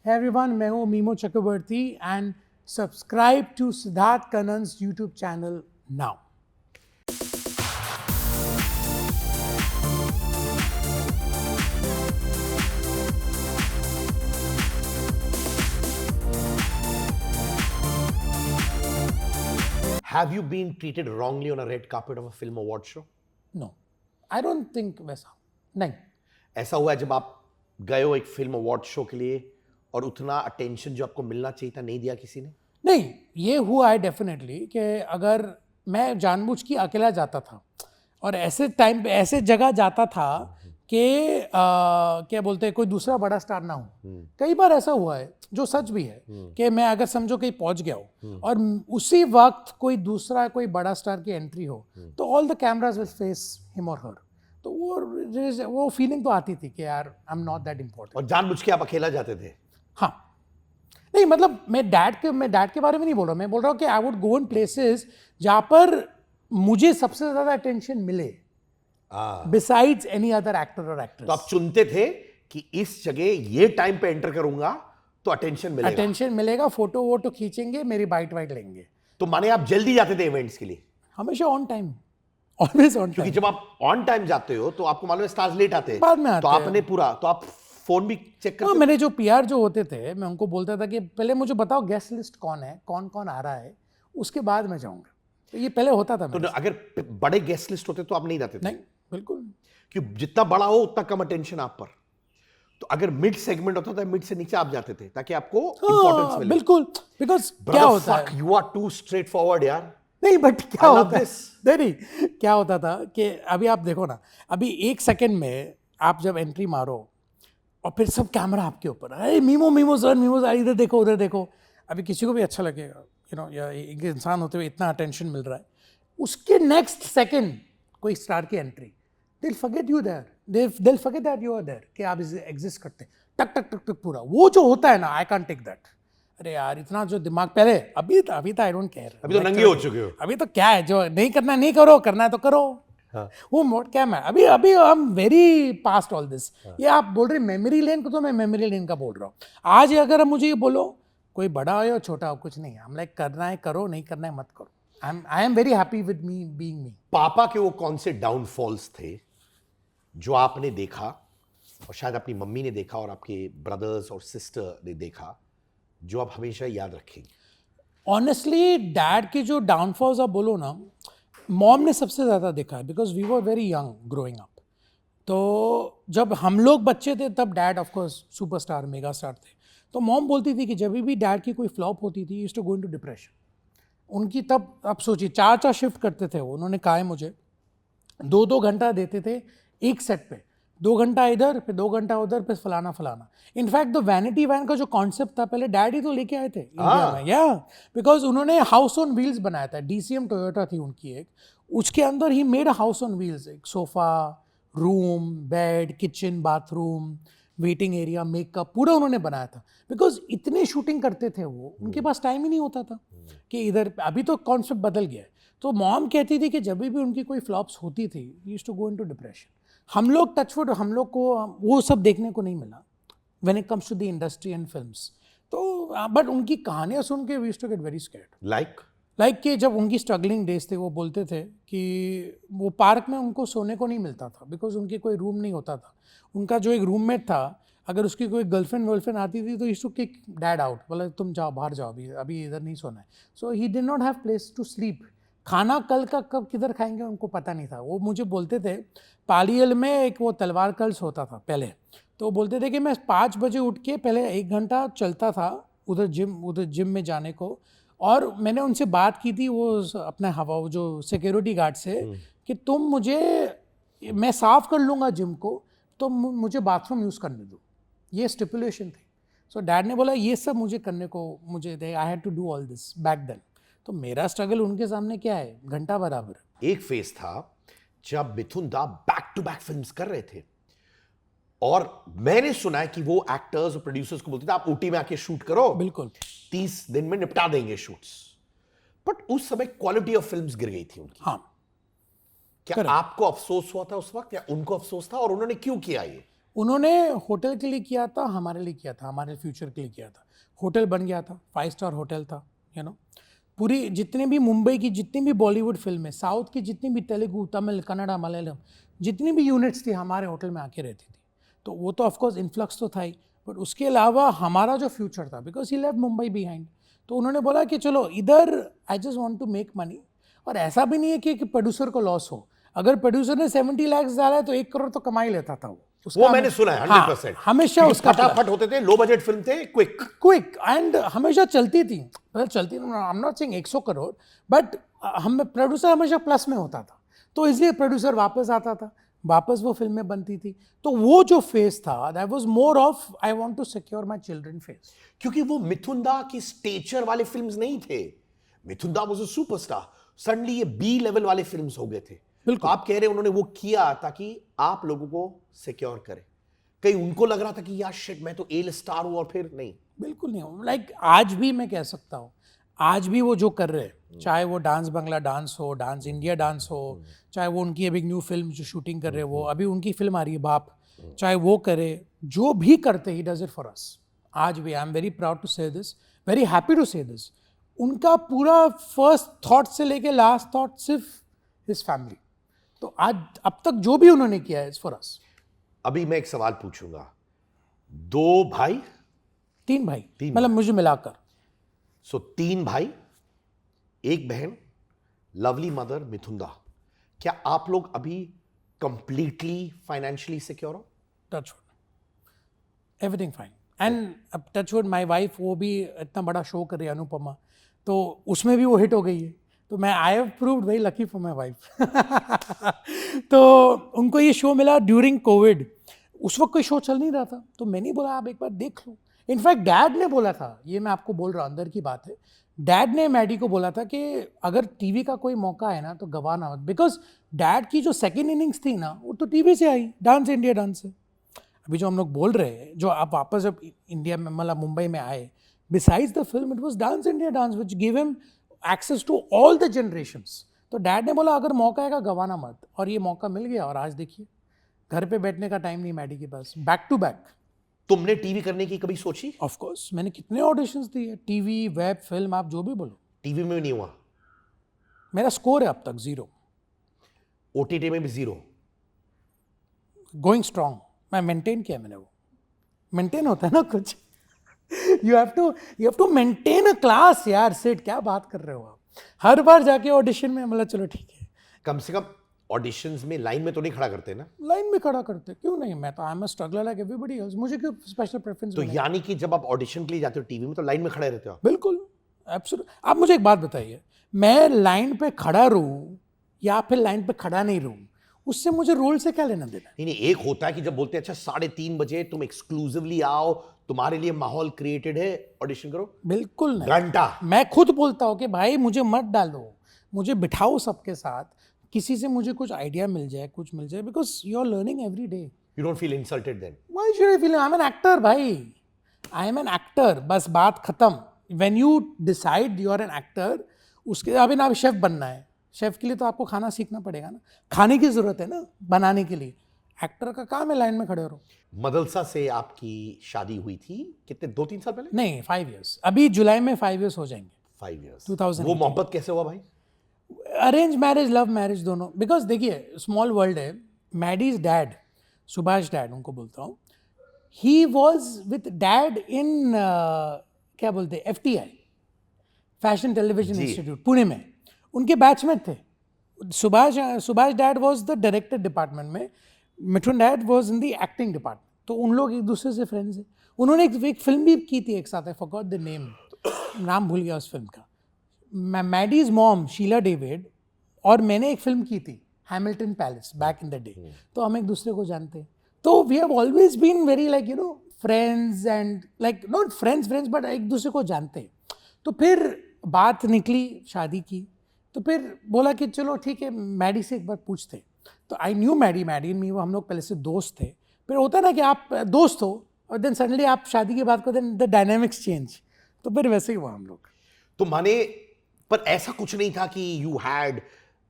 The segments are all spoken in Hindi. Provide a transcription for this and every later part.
Hey everyone, मैं हूँ Mimoh Chakraborty and subscribe to Siddharth Kannan's YouTube channel now. Have you been treated wrongly on a red carpet of a film award show? No, I don't think वैसा नहीं. ऐसा हुआ है जब आप गए हो एक फिल्म अवार्ड शो के लिए और उतना अटेंशन जो आपको मिलना चाहिए था नहीं दिया किसी ने? नहीं, ये हुआ है डेफिनेटली कि अगर मैं जानबूझ के अकेला जाता था और ऐसे टाइम पे ऐसे जगह जाता था कि क्या बोलते हैं कोई दूसरा बड़ा स्टार ना हो. कई बार ऐसा हुआ है जो सच भी है कि मैं अगर समझो कहीं पहुंच गया हूँ और उसी वक्त कोई दूसरा कोई बड़ा स्टार की एंट्री हो तो all the cameras will face him और हर. तो वो फीलिंग तो आती थी कि यार I am not that important. और जानबूझ के आप अकेला जाते थे? हाँ, नहीं मतलब मैं डैड के बारे में नहीं बोल रहा. मैं बोल रहा हूँ कि I would go in places जहाँ पर मुझे सबसे ज्यादा अटेंशन मिले बिसाइड्स एनी अदर एक्टर और एक्ट्रेस. तो आप चुनते थे कि इस जगह ये टाइम पे एंटर करूंगा तो अटेंशन मिलेगा, फोटो वोटो खींचेंगे, मेरी बाइट वाइट लेंगे. तो माने आप जल्दी जाते थे इवेंट्स के लिए? हमेशा on time, always on time. क्योंकि जब आप ऑन टाइम जाते हो तो आपको मालूम है स्टार्स लेट आते हैं, बाद में आते तो आपने पूरा तो आप फोन भी चेक करते? मेरे जो पीआर जो होते थे मैं उनको बोलता था कि पहले मुझे बताओ गेस्ट लिस्ट कौन है, कौन कौन आ रहा है, उसके बाद मैं जाऊंगा. तो ये पहले होता था. तो अगर बड़े गेस्ट लिस्ट होते तो आप नहीं जाते थे? नहीं, बिल्कुल. क्योंकि जितना बड़ा हो उतना कम अटेंशन आप पर. तो अगर मिड सेगमेंट होता था मिड से नीचे आप जाते थे ताकि आपको इंपॉर्टेंस मिले. बिल्कुल, बिकॉज क्या होता है, you are too straightforward यार. नहीं बट क्या होता है, नहीं क्या होता था कि अभी आप देखो ना, अभी एक सेकंड में आप जब एंट्री मारो और फिर सब कैमरा आपके ऊपर, अरे मीमो सर इधर देखो उधर देखो. अभी किसी को भी अच्छा लगेगा या एक इंसान होते हुए इतना अटेंशन मिल रहा है, उसके नेक्स्ट सेकंड कोई स्टार की entry, they'll forget you there, they'll forget that you are there, कि आप एग्जिस्ट करते हैं. टक टक टक टक पूरा वो जो होता है ना, आई कांट टेक दैट. अरे यार इतना जो दिमाग पहले, अभी तो आई डोंट केयर. अभी तो नंगे हो चुके हो. अभी तो क्या है, जो नहीं करना नहीं करो, करना है तो करो. हाँ. वो मोड क्या मैं अभी आई am very past all this. ये आप बोल रहे मेमोरी लेन को, तो मैं मेमोरी लेन का बोल रहा हूँ. आज अगर मुझे ये बोलो कोई बड़ा हो या छोटा हो कुछ नहीं है, हम लाइक करना है करो, नहीं करना है मत करो. आई am very happy with me being me. पापा के वो कौन से डाउनफॉल्स थे जो आपने देखा और शायद अपनी मम्मी ने देखा और आपके ब्रदर्स और सिस्टर ने देखा जो आप हमेशा याद रखेंगे? ऑनेस्टली डैड के जो डाउनफॉल्स आप बोलो ना, मॉम ने सबसे ज़्यादा देखा है because we were very young growing up. तो जब हम लोग बच्चे थे तब dad of course superstar mega star थे. तो मॉम बोलती थी कि जब भी डैड की कोई फ्लॉप होती थी used to go into depression. उनकी तब आप सोचिए 4 शिफ्ट करते थे वो. उन्होंने कहा है मुझे 2 घंटा देते थे एक सेट पे, 2 घंटा इधर फिर 2 घंटा उधर फिर फलाना. इनफैक्ट द वैनिटी वैन का जो कॉन्सेप्ट था पहले डैड ही तो लेके आए थे इंडिया में. या बिकॉज उन्होंने हाउस ऑन व्हील्स बनाया था. डीसीएम टोयोटा थी उनकी एक, उसके अंदर ही made a house on wheels. एक sofa, room, bed, kitchen, bathroom, waiting area, makeup पूरा उन्होंने बनाया था. बिकॉज इतने शूटिंग करते थे वो, उनके पास टाइम ही नहीं होता था कि इधर. अभी तो कॉन्सेप्ट बदल गया है. तो मॉम कहती थी कि जब भी उनकी कोई फ्लॉप्स होती थी used to go into depression. हम लोग टचवुड, हम लोग को वो सब देखने को नहीं मिला when it comes to the industry and films. तो बट उनकी कहानियाँ सुन के we used to get very scared. Like कि जब उनकी स्ट्रगलिंग डेज थे वो बोलते थे कि वो पार्क में उनको सोने को नहीं मिलता था बिकॉज उनके कोई रूम नहीं होता था. उनका जो एक रूममेट था, अगर उसकी कोई गर्लफ्रेंड आती थी तो used to kick dad out, बोला तुम जाओ बाहर जाओ, अभी इधर नहीं सोना है. So he did not have place to sleep. खाना कल का कब किधर खाएंगे उनको पता नहीं था. वो मुझे बोलते थे पालियल में एक वो तलवार कल्स होता था पहले, तो बोलते थे कि मैं 5 बजे उठ के पहले 1 घंटा चलता था उधर जिम में जाने को. और मैंने उनसे बात की थी वो अपने वो जो सिक्योरिटी गार्ड से कि तुम मुझे, मैं साफ कर लूँगा जिम को, तो मुझे बाथरूम यूज़ करने दो. ये स्टिपुलेशन थी. सो डैड ने बोला ये सब मुझे करने को, मुझे I had to do all this back then. तो मेरा स्ट्रगल उनके सामने क्या है, घंटा बराबर. एक फेज था जब मिथुन दा बैक टू बैक फिल्म्स कर रहे थे और मैंने सुना है कि वो एक्टर्स और प्रोड्यूसर्स को बोलते थे आप ऊटी में आके शूट करो, बिल्कुल 30 दिन में निपटा देंगे शूट्स. बट उस समय क्वालिटी ऑफ फिल्म्स गिर गई थी उनकी. हाँ, क्या आपको अफसोस हुआ था उस वक्त या उनको अफसोस था और उन्होंने क्यों किया ये? उन्होंने होटल के लिए किया था, हमारे लिए किया था, हमारे फ्यूचर के लिए किया था। होटल बन गया था, 5 स्टार होटल था, यू नो। पूरी जितने भी मुंबई की जितनी भी बॉलीवुड फिल्में, साउथ की जितनी भी तेलुगु, तमिल, कन्नड़ा, मलयालम जितनी भी यूनिट्स थी हमारे होटल में आके रहती थी। तो वो तो ऑफकोर्स इन्फ्लक्स तो था ही, बट उसके अलावा हमारा जो फ्यूचर था, because he left Mumbai behind, तो उन्होंने बोला कि चलो इधर I just want to make money. और ऐसा भी नहीं है कि प्रोड्यूसर को लॉस हो। अगर प्रोड्यूसर ने 70 लाख डाला है तो 1 करोड़ तो कमा ही लेता था वो। वो मैंने सुना है 100%। हाँ, हमेशा उसका फटाफट होते थे, लो बजट फिल्म थे, क्विक एंड हमेशा चलती थी। मतलब चलती, I am not saying 100 crore, but हम प्रोड्यूसर हमेशा प्लस में होता था, तो इसलिए प्रोड्यूसर वापस आता था, वापस वो फिल्में बनती थी। तो वो जो फेज था, that was more of I want to secure my children phase. क्योंकि वो मिथुन दा की स्टेचर वाले फिल्म्स नहीं थे। मिथुन दा वाज अ सुपरस्टार, सडनली ये बी लेवल वाले फिल्म्स हो गए थे। तो आप कह रहे हैं उन्होंने वो किया ताकि आप लोगों को सिक्योर करे। कहीं उनको लग रहा था कि यार शिट मैं तो ए स्टार हूं, और फिर नहीं? बिल्कुल नहीं हूँ। लाइक आज भी मैं कह सकता हूँ, आज भी वो जो कर रहे हैं, चाहे वो डांस बंगला डांस हो, डांस इंडिया डांस हो, चाहे वो उनकी अभी न्यू फिल्म जो शूटिंग कर रहे हैं, वो अभी उनकी फिल्म आ रही है बाप, चाहे वो करे, जो भी करते ही डज इट फॉर अस। आज भी I am very proud to say this, very happy to say this. उनका पूरा फर्स्ट थॉट से लेके लास्ट थॉट सिर्फ हिज फैमिली। तो आज अब तक जो भी उन्होंने किया है इज फॉर अस। अभी मैं एक सवाल पूछूंगा, 2 भाई, 3 भाई, मतलब मुझे मिलाकर। सो 3 भाई, 1 बहन, लवली मदर मिथुन दा। क्या आप लोग अभी कंप्लीटली फाइनेंशियली सिक्योर हो? Touchwood, everything fine. एंड अब टचवुड माय वाइफ, वो भी इतना बड़ा शो कर रही है अनुपमा, तो उसमें भी वो हिट हो गई है। तो मैं I have proved very lucky for my wife. तो उनको ये शो मिला ड्यूरिंग कोविड। उस वक्त कोई शो चल नहीं रहा था, तो मैंने बोला आप एक बार देख लो। इनफैक्ट डैड ने बोला था, ये मैं आपको बोल रहा हूँ अंदर की बात है, डैड ने मैडी को बोला था कि अगर टीवी का कोई मौका है ना तो गवाना मत, बिकॉज डैड की जो सेकेंड इनिंग्स थी ना वो तो टीवी से आई, डांस इंडिया डांस से। अभी जो हम लोग बोल रहे हैं, जो आप वापस जब इंडिया में मतलब मुंबई में आए, besides the film it was dance India dance which give him access to all the generations. तो डैड ने बोला अगर मौका आएगा गवाना मत, और ये मौका मिल गया। और आज देखिए, घर पे बैठने का टाइम नहीं मैडी के पास, बैक टू बैक। तुमने टीवी करने की कभी सोची? ऑफ कोर्स, मैंने कितने ऑडिशंस दिए, टीवी, वेब, फिल्म, आप जो भी बोलो। टीवी में भी नहीं हुआ? मेरा स्कोर है अब तक 0, ओटीटी में भी 0? Going strong. मैं मेंटेन किया मैंने, वो मेंटेन होता है ना कुछ। You have to maintain a class यार। सेट, क्या बात कर रहे हो आप? हर बार जाके ऑडिशन में मतलब चलो ठीक है, कम से कम ऑडिशंस में लाइन में तो नहीं खड़ा करते ना? लाइन में खड़ा करते, क्यों नहीं? मैं तो I am a struggler like everybody else, मुझे क्यों स्पेशल प्रेफरेंस? तो यानी कि जब आप ऑडिशन के लिए जाते हो टीवी में तो लाइन में खड़े रहते हो आप? बिल्कुल, एब्सोल्यूट। आप मुझे एक बात बताइए, मैं लाइन पे खड़ा रहूं या फिर लाइन पे खड़ा नहीं रहूं, उससे मुझे रोल से क्या लेना देना? नहीं, एक होता है कि जब बोलते हैं अच्छा 3:30 बजे तुम एक्सक्लूसिवली आओ, तुम्हारे लिए माहौल क्रिएटेड है, ऑडिशन करो। बिल्कुल नहीं। घंटा मैं खुद बोलता हूँ कि भाई मुझे मत डालो, मुझे बिठाओ सबके साथ, किसी से मुझे कुछ आइडिया मिल जाए, कुछ मिल जाए, because you are learning every day. You don't feel insulted then? Why should I feel? I am an actor भाई, आई एम एन एक्टर, बस बात खत्म। When you decide you are an actor, उसके अभी ना शेफ बनना है, शेफ के लिए तो आपको खाना सीखना पड़ेगा ना, खाने की जरूरत है ना बनाने के लिए। एक्टर का काम है लाइन में खड़े रहो। मदलसा से आपकी शादी हुई थी कितने, 2-3 साल पहले? नहीं, 5 years। अभी जुलाई में 5 years हो जाएंगे। 5 years। 2018। वो मोहब्बत कैसे हुआ भाई? अरेंज मैरिज, लव मैरिज, दोनों। बिकॉज देखिए, स्मॉल वर्ल्ड है। मैडीज डैड, सुभाष डैड उनको बोलता हूँ, he was with dad in क्या बोलते हैं, FTI, fashion television institute, Pune में। उनके बैचमेट थे। Subhash dad was the director department में, Mithun dad was in the acting department. तो उन लोग एक दूसरे से फ्रेंड्स हैं। उन्होंने एक फिल्म भी की थी एक साथ, आई फॉरगॉट द नेम, नाम भूल गया उस फिल्म का। मैडीज मॉम शीला डेविड और मैंने एक फिल्म की थी, Hamilton Palace, back in the day. तो हम एक दूसरे को जानते हैं। तो we have always been very like you know friends, and like not friends but एक दूसरे को जानते हैं। तो फिर बात निकली शादी की, तो फिर बोला कि चलो ठीक है, मैडी से एक बार पूछते। तो I knew Maddy and me, वो हम लोग पहले से दोस्त थे। फिर होता ना कि आप दोस्त हो और देन सडनली आप शादी की बात करते, देन द डायनामिक्स चेंज। तो फिर वैसे ही हुआ हम लोग। तो माने, पर ऐसा कुछ नहीं था कि you had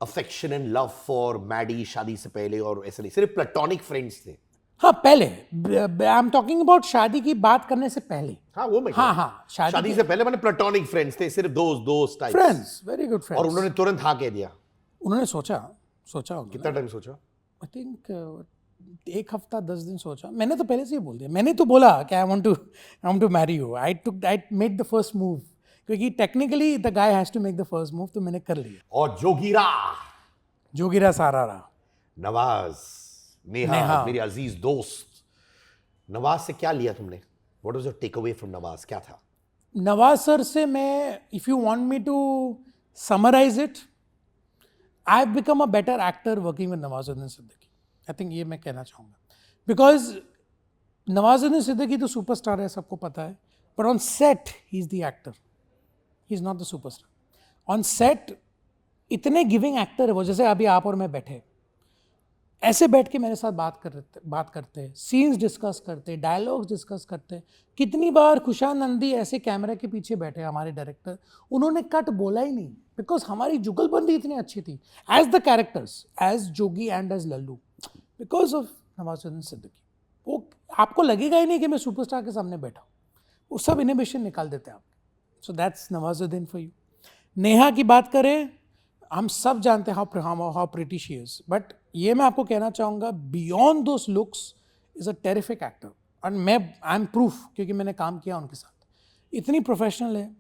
affection and love for Maddy शादी से पहले, और ऐसा नहीं, सिर्फ प्लेटोनिक फ्रेंड्स थे? हाँ पहले, आई एम टॉकिंग अबाउट शादी की बात करने से पहले. हाँ वो मैं हाँ हाँ, शादी से पहले मैंने प्लेटोनिक फ्रेंड्स थे, सिर्फ दोस्त टाइप. फ्रेंड्स, वेरी गुड और फ्रेंड्स. उन्होंने तुरंत हाँ कह दिया. उन्होंने सोचा होगा. कितना टाइम सोचा? आई थिंक 1 हफ्ता 10 दिन सोचा. मैंने तो पहले से ही बोल दिया. मैंने तो बोला कि I want to marry you. I made the first move, क्योंकि technically the guy has to make the first move, तो मैंने कर लिया. और जोगीरा जोगिरा सारारा. नवाज, नेहा, मेरे अजीज दोस्त. नवाज से क्या लिया तुमने? What was your take away from Nawaz? क्या था? नवाज सर से मैं, if you want me to summarise it, I have become a better actor working with Nawazuddin Siddiqui. I think ये मैं कहना चाहूँगा, बिकॉज नवाजुद्दीन सिद्दीकी तो सुपरस्टार है, सबको पता है, but on set he is the actor, he is not the superstar. On set इतने गिविंग एक्टर है वो, जैसे अभी आप और मैं बैठे ऐसे बैठ के मेरे साथ बात करते, सीन्स डिस्कस करते, डायलॉग्स डिस्कस करते. कितनी बार खुशान नंदी ऐसे कैमरे के पीछे बैठे हमारे डायरेक्टर, उन्होंने कट बोला ही नहीं, बिकॉज हमारी जुगलबंदी इतनी अच्छी थी as the characters, as Jogi and as Lallu, because of Nawazuddin Siddiqui. वो आपको लगेगा ही नहीं कि मैं सुपरस्टार के सामने बैठा हूँ, वो सब इनहिबिशन निकाल देते हैं आप. So that's Nawazuddin for you. Neha की बात करें, हम सब जानते हैं how pretty she is, but ये मैं आपको कहना चाहूँगा, beyond those looks is a terrific actor. और मैं, आई एम प्रूफ, क्योंकि मैंने काम किया उनके साथ. इतनी प्रोफेशनल है,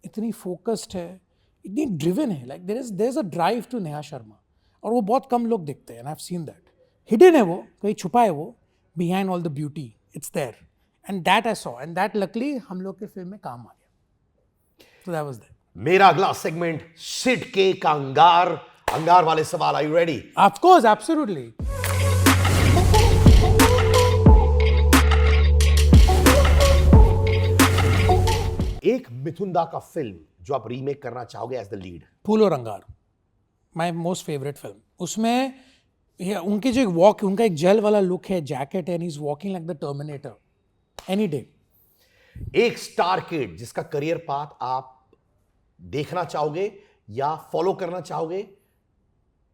इतनी फोकस्ड है, इतनी ड्रिवन है. Like there is a drive to Neha Sharma, और वो बहुत कम लोग दिखते हैं. And I have seen that. Hidden है वो, कहीं छुपा है वो, behind all the beauty it's there, and that I saw, and that luckily हम लोग के फिल्म में काम आ गया. So that was that. मेरा अगला सेगमेंट, सिड के कंगार. अंगार वाले सवाल. Are you ready? Of course, absolutely. एक मिथुन दा का फिल्म जो आप रीमेक करना चाहोगे एज द लीड. फूल और अंगार, माई मोस्ट फेवरेट फिल्म. उसमें उनके जो एक वॉक, उनका एक जेल वाला लुक है, jacket, and is walking like the terminator any day. एक स्टार किड जिसका करियर पाथ आप देखना चाहोगे या फॉलो करना चाहोगे,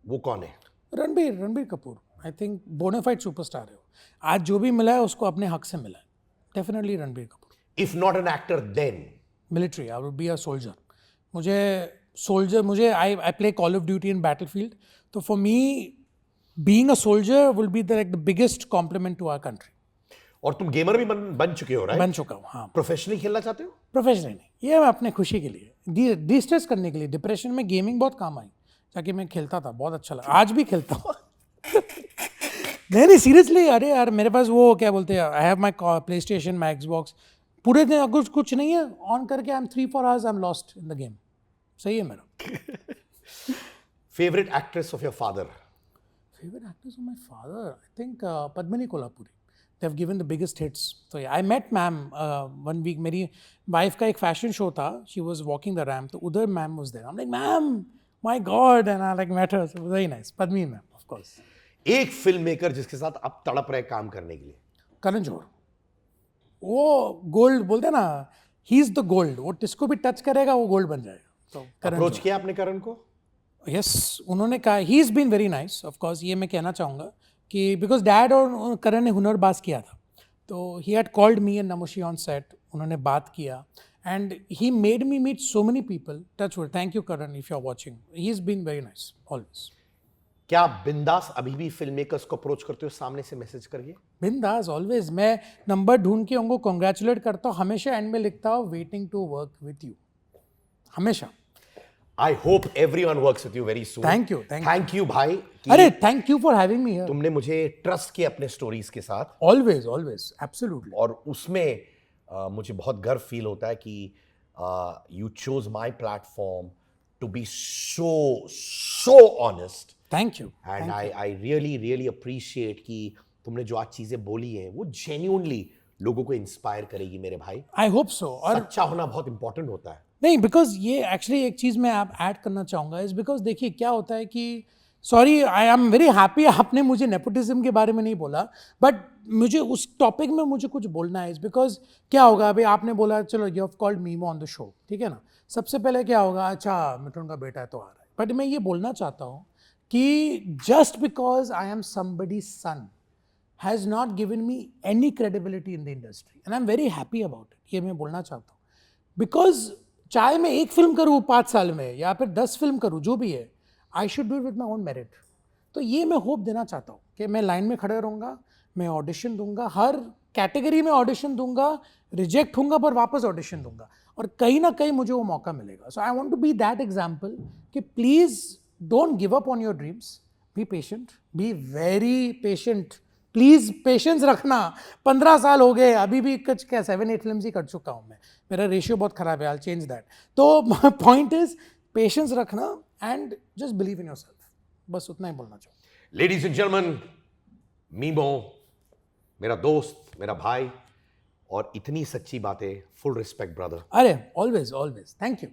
वो कौन है? Ranbir Kapoor. I think bona fide superstar है वो. आज जो भी मिला है उसको अपने हक से मिला है. Definitely Ranbir Kapoor. If not an actor then? Military. I would be a soldier. मुझे I play Call of Duty in Battlefield, तो for me being a soldier will be the biggest compliment to our country. और तुम गेमर भी बन चुके हो, राइट? बन चुका हूँ, हाँ. प्रोफेशनली खेलना चाहते हो? प्रोफेशनली नहीं, ये मैं अपने खुशी के लिए, डिस्ट्रेस करने के लिए. डिप्रेशन में गेमिंग बहुत काम आई, ताकि मैं खेलता था, बहुत अच्छा लगा. आज भी खेलता हूँ. नहीं सीरियसली. अरे यार, मेरे पास वो क्या बोलते हैं, I have my play station, my Xbox. पूरे दिन अगर कुछ नहीं है, ऑन करके I am 3-4 hours I am lost in the game. सही है मेरा. Favourite actress of your father? Favorite actors of my father, I think Padmini Kolhapuri. They have given the biggest hits. So yeah, I met ma'am one week. मेरी wife का एक fashion show था. She was walking the ramp. तो उधर ma'am was there. I'm like, ma'am, my God, and I like met her. So it was very nice. Padmini ma'am, of course. एक फिल्म मेकर जिसके साथ आप तड़प रहे काम करने के लिए? करण जौहर. वो गोल्ड बोलते हैं ना, ही इज द गोल्ड. वो जिसको भी टच करेगा वो गोल्ड बन जाएगा. तो अप्रोच किया आपने करण को? यस, उन्होंने कहा, he is been very nice. Of course ये मैं कहना चाहूँगा कि बिकॉज डैड और करण ने हुनरबाज किया था, तो he had called me and Namashi on set. उन्होंने बात किया and he made me meet so many people. Touch wood. Thank you Karan, if you are watching. He is been very nice always. क्या आप बिंदास अभी भी फिल्म मेकर्स को अप्रोच करते हो सामने से मैसेज करके? बिंदास ऑलवेज. मैं नंबर ढूंढ के उनको कॉन्ग्रेचुलेट करता हूँ. हमेशा एंड में लिखता हूँ, waiting to work with you. हमेशा. I hope everyone works with you very soon. Thank you. Thank you भाई. अरे thank you for having me here. तुमने मुझे ट्रस्ट किया अपने स्टोरीज के साथ. Always, always, absolutely. और उसमें मुझे बहुत गर्व फील होता है कि you chose my platform to be so honest. Thank you. And I really appreciate कि तुमने जो आज चीजें बोली हैं वो genuinely लोगों को इंस्पायर करेगी मेरे भाई. I hope so. और सच्चा होना बहुत इंपॉर्टेंट होता है. नहीं, बिकॉज ये एक्चुअली एक चीज़ मैं आप ऐड करना चाहूँगा इज बिकॉज देखिए क्या होता है कि, sorry, I am very happy आपने मुझे नेपोटिज्म के बारे में नहीं बोला, बट मुझे उस टॉपिक में मुझे कुछ बोलना है. इज बिकॉज क्या होगा, अभी आपने बोला चलो you have called memo on the show, ठीक है ना. सबसे पहले क्या होगा, अच्छा मिथुन का बेटा है तो आ रहा है. बट मैं ये बोलना चाहता हूँ कि just because I am somebody's son has not given me any credibility in the industry. And I'm very happy about it. ये मैं बोलना चाहता हूँ. Because चाहे मैं एक फिल्म करूँ 5 साल में या फिर 10 फिल्म करूँ, जो भी है, I should do it with my own merit. तो ये मैं होप देना चाहता हूँ कि मैं लाइन में खड़ा रहूँगा, मैं ऑडिशन दूंगा, हर कैटेगरी में ऑडिशन दूंगा, रिजेक्ट होऊंगा पर वापस ऑडिशन दूंगा और कहीं ना कहीं मुझे वो मौका मिलेगा. So I want to be that example कि please don't give up on your dreams, be patient, be very patient. Please patience रखना. 15 साल हो गए, अभी भी कुछ क्या 7-8 फिल्म ही कर चुका हूँ मैं. मेरा रेशियो बहुत खराब है, आई चेंज दैट. तो पॉइंट इज पेशेंस रखना and just believe in yourself. बस उतना ही बोलना चाहूँ. लेडीज एंड जेंटलमैन, मीमो मेरा दोस्त, मेरा भाई, और इतनी सच्ची बातें. Full respect brother. अरे ऑलवेज ऑलवेज. Thank you.